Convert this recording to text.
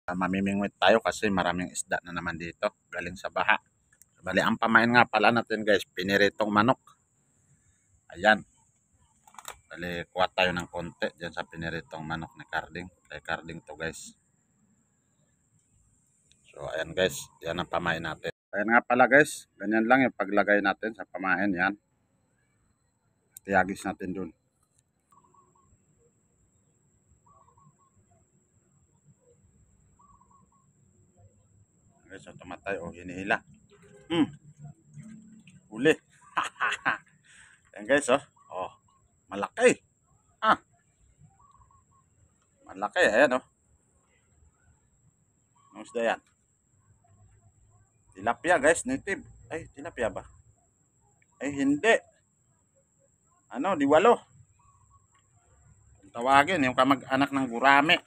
Mamimingwit tayo kasi maraming isda na naman dito galing sa baha. Bali, ang pamain nga pala natin guys, piniritong manok. Ayan. Bali, kuha tayo ng konti dyan sa piniritong manok ni Carding. Kay Carding to guys. So ayan guys, yan ang pamain natin. Ayan nga pala guys, ganyan lang yung paglagay natin sa pamain. Yan. Tiyagis natin dun. Okay, so tumatay o hinihila. Uli. Ayan guys, oh. Oh, malaki. Ah. Malaki, ayan oh. Anong isda yan? Tilapia guys, native. Ay, tilapia ba? Ay, hindi. Ano, diwalo. Tawagin, yung kamag-anak ng gurame.